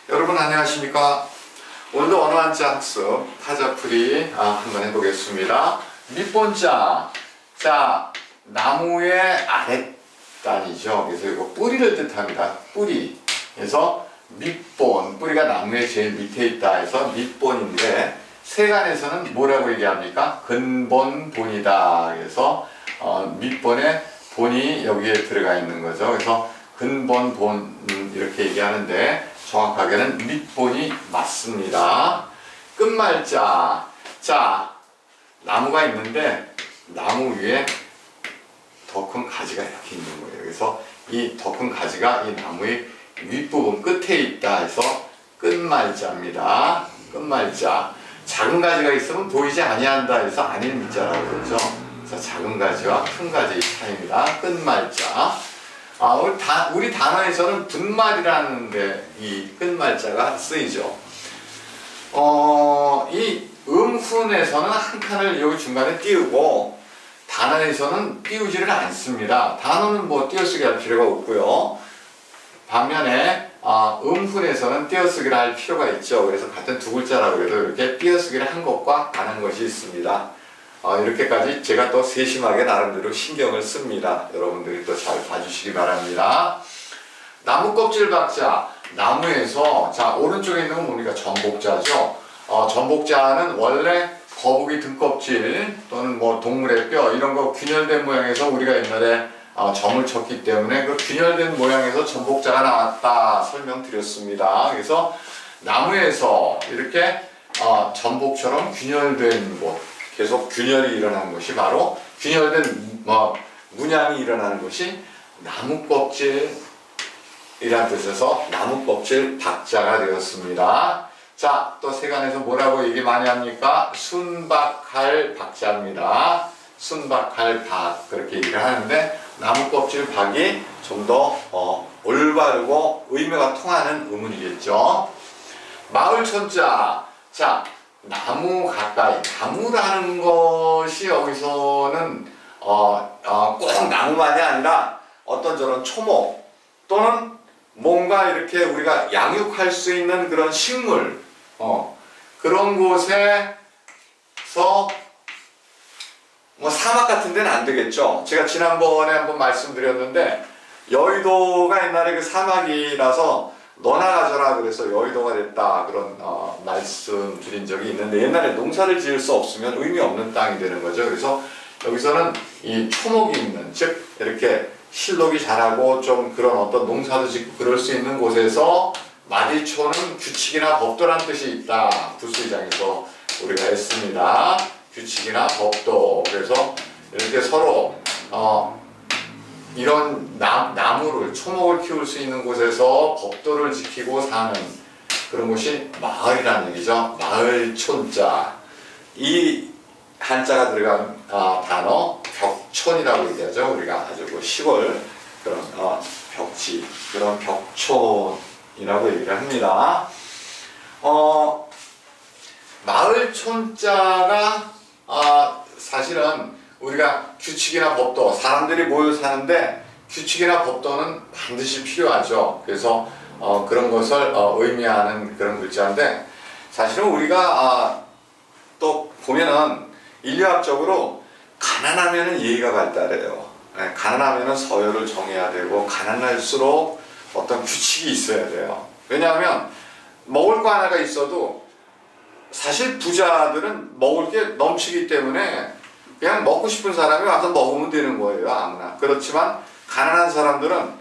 여러분 안녕하십니까? 오늘도 언어 한자 학습 타자풀이 한번 해보겠습니다. 밑본자, 자 나무의 아랫단이죠. 그래서 이거 뿌리를 뜻합니다. 뿌리. 그래서 밑본, 뿌리가 나무의 제일 밑에 있다 해서 밑본인데 세간에서는 뭐라고 얘기합니까? 근본본이다. 그래서 밑본에 본이 여기에 들어가 있는 거죠. 그래서 근본본 이렇게 얘기하는데 정확하게는 밑본이 맞습니다. 끝말자, 자 나무가 있는데 나무 위에 더 큰 가지가 이렇게 있는 거예요. 그래서 이 더 큰 가지가 이 나무의 윗부분 끝에 있다 해서 끝말자입니다. 끝말자. 작은 가지가 있으면 보이지 아니한다 해서 아닐 밑자라고 그러죠. 그래서 작은 가지와 큰 가지의 차이입니다. 끝말자. 우리 단어에서는 분말이라는 데 이 끝말자가 쓰이죠. 이 음훈에서는 한 칸을 여기 중간에 띄우고 단어에서는 띄우지를 않습니다. 단어는 뭐 띄어쓰기 할 필요가 없고요. 반면에 음훈에서는 띄어쓰기를 할 필요가 있죠. 그래서 같은 두 글자라고 해도 이렇게 띄어쓰기를 한 것과 안 한 것이 있습니다. 이렇게까지 제가 또 세심하게 나름대로 신경을 씁니다. 여러분들이 또 잘 봐주시기 바랍니다. 나무 껍질 박자, 나무에서 자 오른쪽에 있는 건 뭡니까? 전복자죠. 전복자는 원래 거북이 등껍질 또는 뭐 동물의 뼈 이런 거 균열된 모양에서 우리가 옛날에 점을 쳤기 때문에 그 균열된 모양에서 전복자가 나왔다 설명드렸습니다. 그래서 나무에서 이렇게 전복처럼 균열된 곳, 계속 균열이 일어나는 것이 바로 균열된 문양이 일어나는 것이 나무 껍질이라는 뜻에서 나무 껍질 박자가 되었습니다. 자, 또 세간에서 뭐라고 얘기 많이 합니까? 순박할 박자입니다. 순박할 박 그렇게 얘기를 하는데 나무 껍질 박이 좀 더 올바르고 의미가 통하는 의문이겠죠. 마을촌자, 자 나무 가까이, 나무라는 것이 여기서는 꼭 나무만이 아니라 어떤 저런 초목 또는 뭔가 이렇게 우리가 양육할 수 있는 그런 식물 그런 곳에서 뭐 사막 같은 데는 안 되겠죠. 제가 지난번에 한번 말씀드렸는데 여의도가 옛날에 그 사막이라서 너나 가져라 그래서 여의도가 됐다 그런 말씀 드린 적이 있는데 옛날에 농사를 지을 수 없으면 의미 없는 땅이 되는 거죠. 그래서 여기서는 이 초목이 있는, 즉 이렇게 실록이 자라고 좀 그런 어떤 농사도 짓고 그럴 수 있는 곳에서 마디초는 규칙이나 법도란 뜻이 있다. 부수의장에서 우리가 했습니다. 규칙이나 법도. 그래서 이렇게 서로 이런 나무를, 초목을 키울 수 있는 곳에서 법도를 지키고 사는 그런 곳이 마을이라는 얘기죠. 마을촌자. 이 한자가 들어간 단어 벽촌이라고 얘기하죠. 우리가 아주 그 시골 그런 벽지, 그런 벽촌이라고 얘기를 합니다. 마을촌자가 사실은 우리가 규칙이나 법도, 사람들이 모여 사는데 규칙이나 법도는 반드시 필요하죠. 그래서 그런 것을 의미하는 그런 글자인데 사실은 우리가 또 보면은 인류학적으로 가난하면은 예의가 발달해요. 가난하면은 서열을 정해야 되고 가난할수록 어떤 규칙이 있어야 돼요. 왜냐하면 먹을 거 하나가 있어도 사실 부자들은 먹을 게 넘치기 때문에 그냥 먹고 싶은 사람이 와서 먹으면 되는 거예요. 아무나. 그렇지만 가난한 사람들은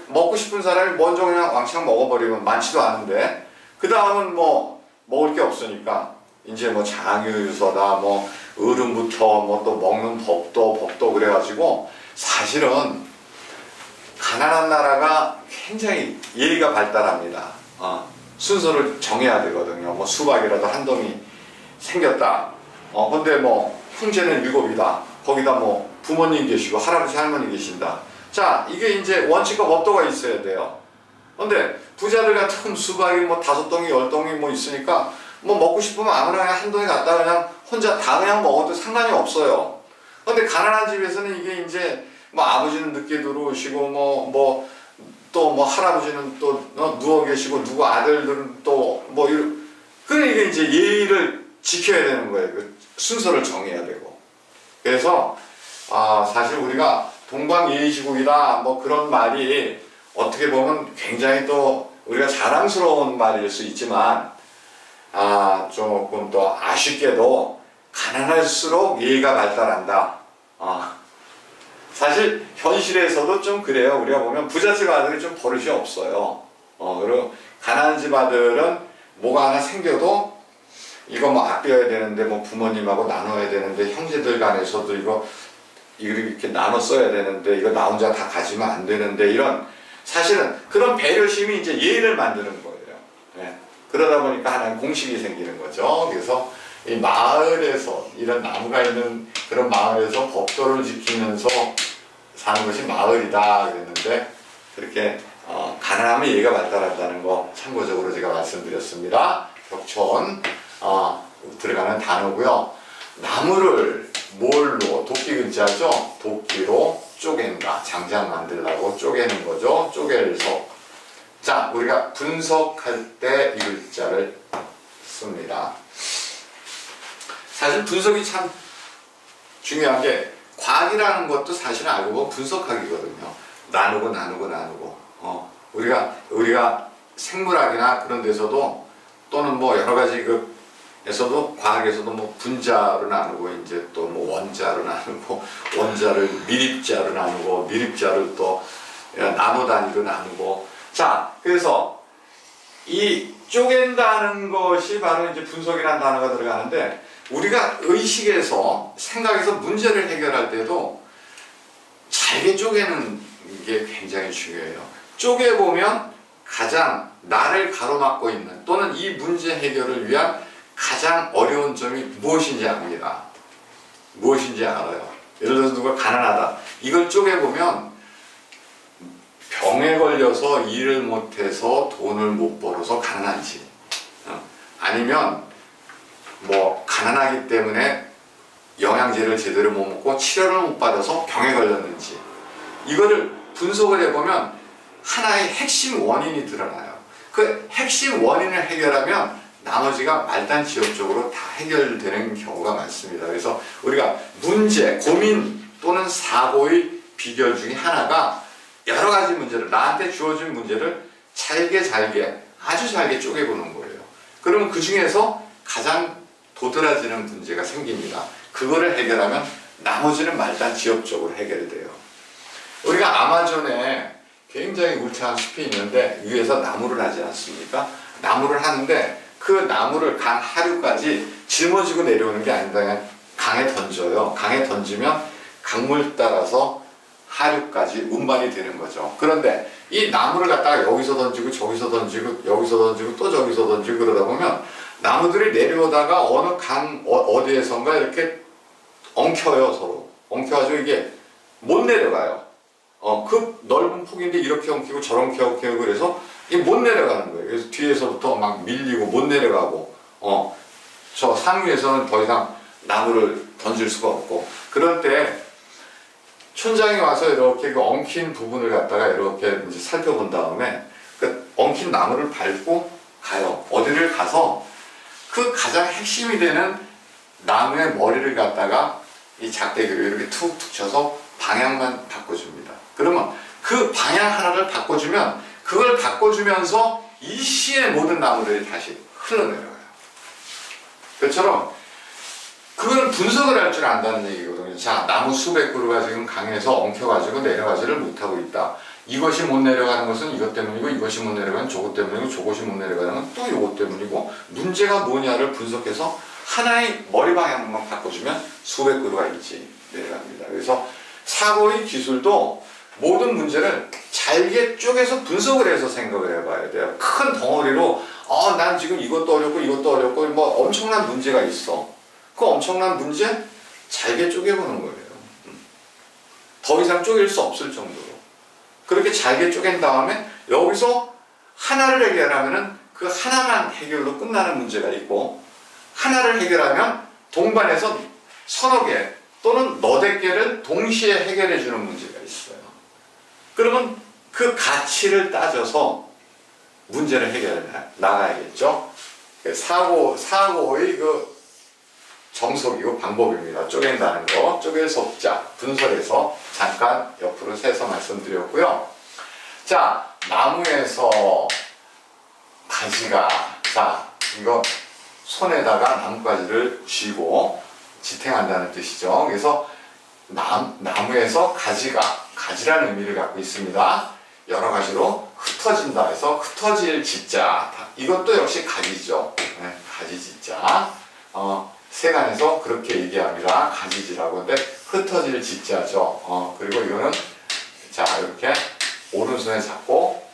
먹고 싶은 사람이 먼저 그냥 왕창 먹어버리면 많지도 않은데 그 다음은 뭐 먹을 게 없으니까 이제 뭐 장유유서다 뭐 어른부터 뭐 또 먹는 법도 그래가지고 사실은 가난한 나라가 굉장히 예의가 발달합니다. 순서를 정해야 되거든요. 뭐 수박이라도 한 동이 생겼다. 근데 뭐 형제는 7이다. 거기다 뭐 부모님 계시고 할아버지 할머니 계신다. 자, 이게 이제 원칙과 법도가 있어야 돼요. 근데 부자들 같은 수박이 뭐 5동이 10동이 뭐 있으니까 뭐 먹고 싶으면 아무나 그냥 한 동이 갖다 그냥 혼자 다 그냥 먹어도 상관이 없어요. 근데 가난한 집에서는 이게 이제 뭐 아버지는 늦게 들어오시고 뭐 또 뭐 할아버지는 또 누워 계시고 누구 아들들은 또 뭐 이런 그러니까 이제 예의를 지켜야 되는 거예요. 그 순서를 정해야 되고. 그래서 사실 우리가 동방예의시국이다 뭐 그런 말이 어떻게 보면 굉장히 또 우리가 자랑스러운 말일 수 있지만 조금 또 아쉽게도 가난할수록 예의가 발달한다. 사실 현실에서도 좀 그래요. 우리가 보면 부잣집 아들이 좀 버릇이 없어요. 그리고 가난한 집 아들은 뭐가 하나 생겨도 이거 뭐 아껴야 되는데 뭐 부모님하고 나눠야 되는데 형제들 간에서도 이거 이렇게 나눠 써야 되는데 이거 나 혼자 다 가지면 안 되는데 이런 사실은 그런 배려심이 이제 예의를 만드는 거예요. 네. 그러다 보니까 하나의 공식이 생기는 거죠. 그래서 이 마을에서 이런 나무가 있는 그런 마을에서 법도를 지키면서 사는 것이 마을이다 그랬는데 그렇게 가난하면 예의가 발달한다는 거 참고적으로 제가 말씀드렸습니다. 격촌 들어가는 단어고요. 나무를 뭘로 도끼 글자죠. 도끼로 쪼갠다. 장작 만들려고 쪼개는 거죠. 쪼개서 자 우리가 분석할 때 이 글자를 씁니다. 사실 분석이 참 중요한 게 과학이라는 것도 사실은 알고 보면 분석하기거든요. 나누고 우리가 생물학이나 그런 데서도 또는 뭐 여러 가지 에서도 과학에서도 뭐 분자로 나누고 이제 또 뭐 원자로 나누고 원자를 미립자로 나누고 미립자를 또 나노 단위로 나누고 자 그래서 이 쪼갠다는 것이 바로 이제 분석이라는 단어가 들어가는데 우리가 의식에서 생각에서 문제를 해결할 때도 잘게 쪼개는 게 굉장히 중요해요. 쪼개보면 가장 나를 가로막고 있는 또는 이 문제 해결을 위한 가장 어려운 점이 무엇인지 압니다. 무엇인지 알아요. 예를 들어서 누가 가난하다. 이걸 쪼개보면 병에 걸려서 일을 못해서 돈을 못 벌어서 가난한지 아니면 뭐 가난하기 때문에 영양제를 제대로 못 먹고 치료를 못 받아서 병에 걸렸는지 이거를 분석을 해보면 하나의 핵심 원인이 드러나요. 그 핵심 원인을 해결하면 나머지가 말단지엽적으로 다 해결되는 경우가 많습니다. 그래서 우리가 문제, 고민 또는 사고의 비결 중에 하나가 여러 가지 문제를 나한테 주어진 문제를 잘게 아주 잘게 쪼개보는 거예요. 그러면 그 중에서 가장 도드라지는 문제가 생깁니다. 그거를 해결하면 나머지는 말단지엽적으로 해결돼요. 우리가 아마존에 굉장히 울창한 숲이 있는데 위에서 나무를 하지 않습니까? 나무를 하는데 그 나무를 강 하류까지 짊어지고 내려오는 게 아니라 그냥 강에 던져요. 강에 던지면 강물 따라서 하류까지 운반이 되는 거죠. 그런데 이 나무를 갖다가 여기서 던지고 저기서 던지고 여기서 던지고 또 저기서 던지고 그러다 보면 나무들이 내려오다가 어느 강 어디에선가 이렇게 엉켜요. 서로 엉켜가지고 이게 못 내려가요. 그 넓은 폭인데 이렇게 엉키고 저렇게 엉키고 그래서 이게 못 내려가는 거예요. 그래서 뒤에서부터 막 밀리고 못 내려가고 저 상류에서는 더 이상 나무를 던질 수가 없고 그럴 때 촌장이 와서 이렇게 그 엉킨 부분을 갖다가 이렇게 이제 살펴본 다음에 그 엉킨 나무를 밟고 가요. 어디를 가서 그 가장 핵심이 되는 나무의 머리를 갖다가 이 작대기로 이렇게 툭툭 쳐서 방향만 바꿔줍니다. 그러면 그 방향 하나를 바꿔주면 그걸 바꿔주면서 일시에 모든 나무들이 다시 흘러내려가요. 그처럼 그거는 분석을 할 줄 안다는 얘기거든요. 자, 나무 수백 그루가 지금 강에서 엉켜가지고 내려가지를 못하고 있다. 이것이 못 내려가는 것은 이것 때문이고 이것이 못 내려가는 저것 때문이고 저것이 못 내려가는 건 또 이것 때문이고 문제가 뭐냐를 분석해서 하나의 머리 방향만 바꿔주면 수백 그루가 일찍 내려갑니다. 그래서 사고의 기술도 모든 문제를 잘게 쪼개서 분석을 해서 생각을 해봐야 돼요. 큰 덩어리로 난 지금 이것도 어렵고 뭐 엄청난 문제가 있어. 그 엄청난 문제 잘게 쪼개보는 거예요. 더 이상 쪼갤 수 없을 정도로. 그렇게 잘게 쪼갠 다음에 여기서 하나를 해결하면은 그 하나만 해결로 끝나는 문제가 있고 하나를 해결하면 동반해서 서너 개 또는 너댓 개를 동시에 해결해 주는 문제가 있어요. 그러면 그 가치를 따져서 문제를 해결해 나가야겠죠. 사고의 그 정석이고 방법입니다. 쪼갠다는 거, 쪼개석자, 분설해서 잠깐 옆으로 세서 말씀드렸고요. 자, 나무에서 가지가, 자, 이거 손에다가 나뭇가지를 쥐고 지탱한다는 뜻이죠. 그래서 나무에서 가지라는 의미를 갖고 있습니다. 여러 가지로 흩어진다 해서 흩어질 짓자. 이것도 역시 가지죠. 네, 가지 짓자. 세간에서 그렇게 얘기합니다. 가지지라고. 근데 흩어질 짓자죠. 그리고 이거는 자, 이렇게 오른손에 잡고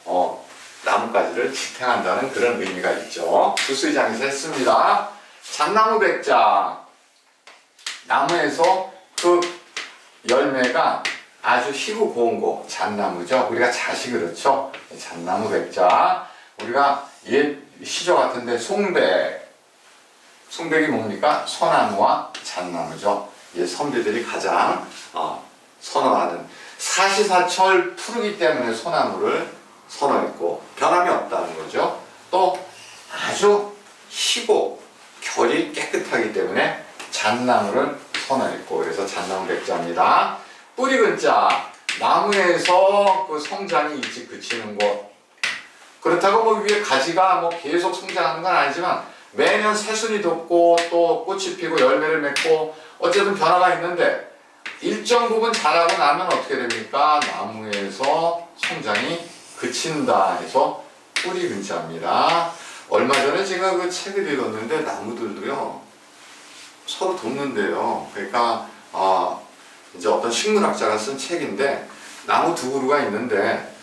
나뭇가지를 지탱한다는 그런 의미가 있죠. 주수의장에서 했습니다. 잣나무 백자. 나무에서 그 열매가 아주 희고 고운 거, 잣나무죠. 우리가 잣이 그렇죠. 잣나무 백자. 우리가 옛 시조 같은데 송백이 뭡니까? 소나무와 잣나무죠. 예, 선비들이 가장 선호하는 사시사철 푸르기 때문에 소나무를 선호했고 변함이 없다는 거죠. 또 아주 희고 결이 깨끗하기 때문에 잣나무를 선호했고 그래서 잣나무 백자입니다. 뿌리 근자, 나무에서 그 성장이 일찍 그치는 곳. 그렇다고 뭐 위에 가지가 뭐 계속 성장하는 건 아니지만 매년 새순이 돋고 또 꽃이 피고 열매를 맺고 어쨌든 변화가 있는데 일정 부분 자라고 나면 어떻게 됩니까? 나무에서 성장이 그친다 해서 뿌리 근자입니다. 얼마 전에 제가 그 책을 읽었는데 나무들도요 서로 돕는데요. 그러니까 이제 어떤 식물학자가 쓴 책인데 나무 두 그루가 있는데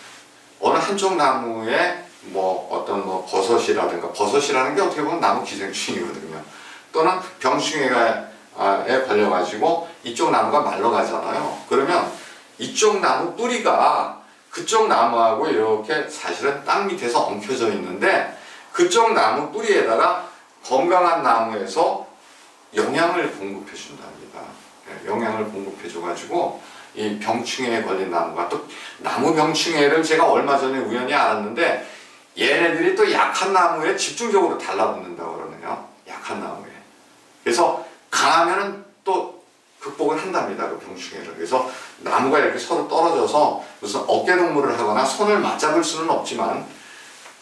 어느 한쪽 나무에 뭐 어떤 뭐 버섯이라는 게 어떻게 보면 나무 기생충이거든요. 또는 병충해에 걸려가지고 이쪽 나무가 말라가잖아요. 그러면 이쪽 나무 뿌리가 그쪽 나무하고 이렇게 사실은 땅 밑에서 엉켜져 있는데 그쪽 나무 뿌리에다가 건강한 나무에서 영양을 공급해 준답니다. 영양을 공급해 줘가지고 이 병충해에 걸린 나무가 또 나무 병충해를 제가 얼마 전에 우연히 알았는데 얘네들이 또 약한 나무에 집중적으로 달라붙는다고 그러네요. 약한 나무에. 그래서 강하면은 또 극복을 한답니다. 그 병충해를. 그래서 나무가 이렇게 서로 떨어져서 무슨 어깨동무를 하거나 손을 맞잡을 수는 없지만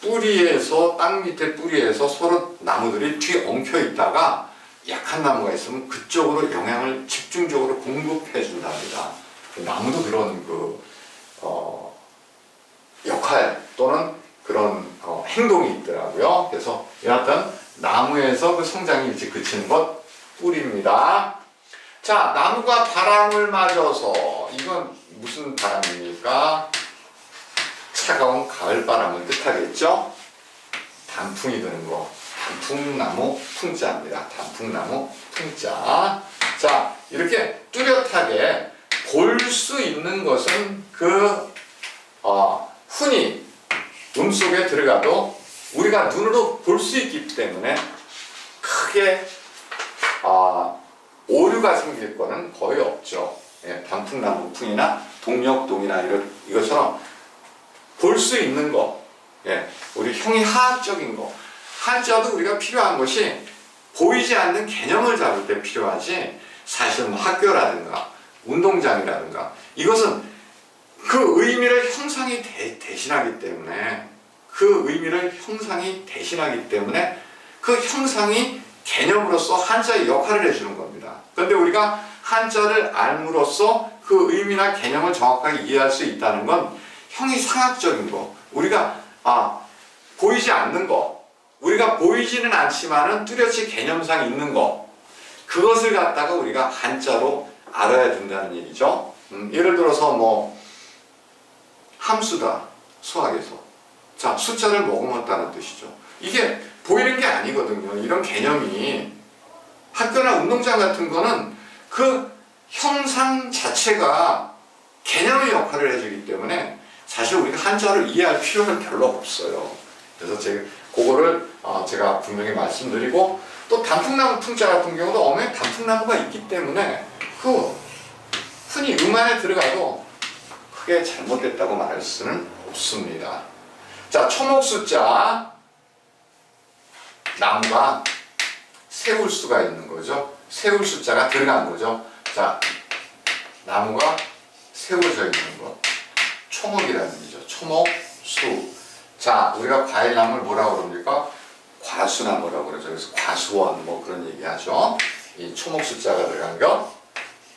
뿌리에서 땅 밑에 뿌리에서 서로 나무들이 뒤 엉켜 있다가 약한 나무가 있으면 그쪽으로 영양을 집중적으로 공급해 준답니다. 나무도 그런 역할 또는 그런 행동이 있더라고요. 그래서 여하튼 나무에서 그 성장이 일찍 그치는 것 뿌리입니다. 자, 나무가 바람을 맞아서 이건 무슨 바람입니까? 차가운 가을 바람을 뜻하겠죠? 단풍이 드는 거. 단풍나무 풍자입니다. 단풍나무 풍자. 자, 이렇게 뚜렷하게 볼 수 있는 것은 그 흔히 속에 들어가도 우리가 눈으로 볼 수 있기 때문에 크게 오류가 생길 거는 거의 없죠. 예, 단풍나무 풍이나 동력동이나 이것처럼 볼 수 있는 거, 예, 우리 형이하학적인 거, 한자도 우리가 필요한 것이 보이지 않는 개념을 잡을 때 필요하지 사실은 학교라든가 운동장이라든가 이것은 그 의미를 형상이 대신하기 때문에 그 형상이 개념으로서 한자의 역할을 해주는 겁니다. 그런데 우리가 한자를 알므로써 그 의미나 개념을 정확하게 이해할 수 있다는 건 형이상학적인 거, 우리가 보이지 않는 거, 우리가 보이지는 않지만은 뚜렷이 개념상 있는 거, 그것을 갖다가 우리가 한자로 알아야 된다는 얘기죠. 예를 들어서 뭐 함수다, 수학에서. 자, 숫자를 머금었다는 뜻이죠. 이게 보이는 게 아니거든요. 이런 개념이 학교나 운동장 같은 거는 그 형상 자체가 개념의 역할을 해주기 때문에 사실 우리가 한자를 이해할 필요는 별로 없어요. 그래서 그거를 제가 분명히 말씀드리고, 또 단풍나무 풍자 같은 경우도 어머니 단풍나무가 있기 때문에 그 흔히 음 안에 들어가도 크게 잘못됐다고 말할 수는 없습니다. 자, 초목 숫자. 나무가 세울 수가 있는 거죠. 세울 숫자가 들어간 거죠. 자, 나무가 세워져 있는 것. 초목이라는 얘기죠. 초목수. 자, 우리가 과일나무를 뭐라고 그럽니까? 과수나무라고 그러죠. 그래서 과수원 뭐 그런 얘기 하죠. 이 초목 숫자가 들어간 것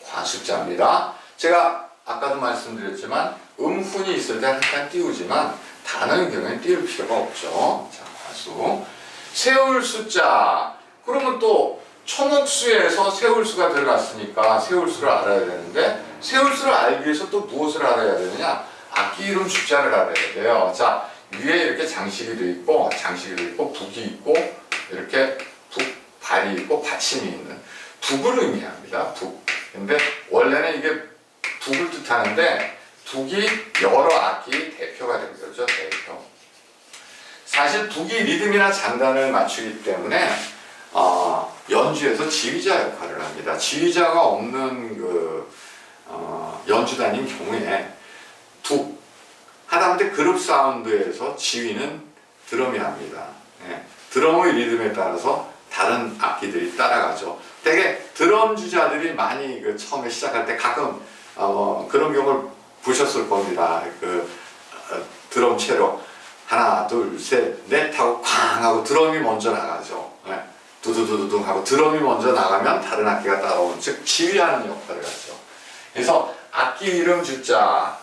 과숫자입니다. 제가 아까도 말씀드렸지만 음훈이 있을 때 한칸 띄우지만 단어의 경우에는 띄울 필요가 없죠. 자, 과수. 세울 숫자. 그러면 또 초목수에서 세울수가 들어갔으니까 세울수를 알아야 되는데 세울수를 알기 위해서 또 무엇을 알아야 되느냐? 악기 이름 숫자를 알아야 돼요. 자, 위에 이렇게 장식이도 있고 북이 있고 이렇게 발이 있고 받침이 있는 북을 의미합니다. 북. 근데 원래는 이게 북을 뜻하는데 북이 여러 악기의 대표가 된 거죠. 대표. 사실 북이 리듬이나 장단을 맞추기 때문에 연주에서 지휘자 역할을 합니다. 지휘자가 없는 연주단인 경우에 북 하다못해 그룹 사운드에서 지휘는 드럼이 합니다. 예, 드럼의 리듬에 따라서 다른 악기들이 따라가죠. 되게 드럼 주자들이 많이 처음에 시작할 때 가끔 그런 경우를 보셨을 겁니다. 드럼 채로 하나 둘 셋 넷 하고 쾅 하고 드럼이 먼저 나가죠. 예, 두두두두둥 하고 드럼이 먼저 나가면 다른 악기가 따라오는, 즉 지휘하는 역할을 하죠. 그래서 악기 이름 주자,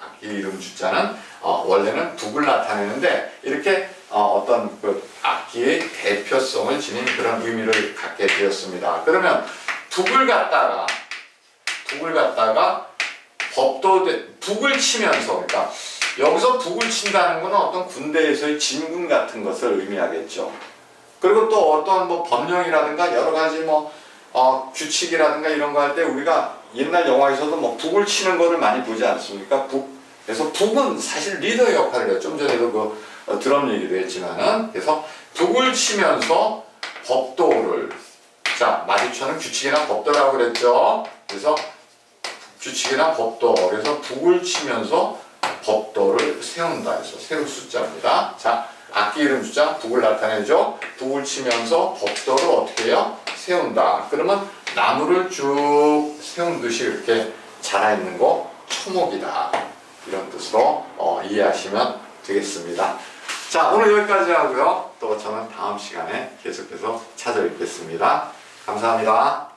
악기 이름 주자는 원래는 북을 나타내는데 이렇게 어떤 악기의 대표성을 지닌 그런 의미를 갖게 되었습니다. 그러면 북을 갖다가 북을 치면서, 그러니까 여기서 북을 친다는 것은 어떤 군대에서의 진군 같은 것을 의미하겠죠. 그리고 또 어떤 법령이라든가 여러 가지 규칙이라든가 이런 거 할 때 우리가 옛날 영화에서도 북을 치는 거를 많이 보지 않습니까? 그래서 북은 사실 리더의 역할을 해요. 좀 전에도 드럼 얘기도 했지만은, 그래서 북을 치면서 법도를, 자, 마주쳐는 규칙이나 법도라고 그랬죠. 그래서 규칙이나 법도, 그래서 북을 치면서 법도를 세운다 해서 세울 숫자입니다. 자, 악기 이름 주자 북을 나타내죠. 북을 치면서 법도를 어떻게 해요? 세운다. 그러면 나무를 쭉 세운 듯이 이렇게 자라있는 거 초목이다. 이런 뜻으로 이해하시면 되겠습니다. 자, 오늘 여기까지 하고요. 또 저는 다음 시간에 계속해서 찾아뵙겠습니다. 감사합니다.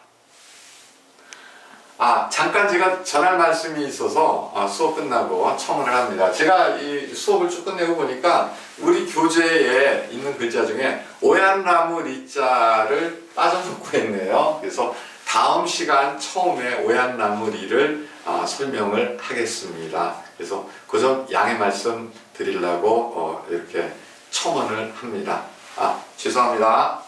잠깐 제가 전할 말씀이 있어서 수업 끝나고 첨언을 합니다. 제가 이 수업을 쭉 끝내고 보니까 우리 교재에 있는 글자 중에 오얏나무 리자를 빠져놓고 있네요. 그래서 다음 시간 처음에 오얏나무 리를 설명을 하겠습니다. 그래서 그 점 양해 말씀 드리려고 이렇게 첨언을 합니다. 죄송합니다.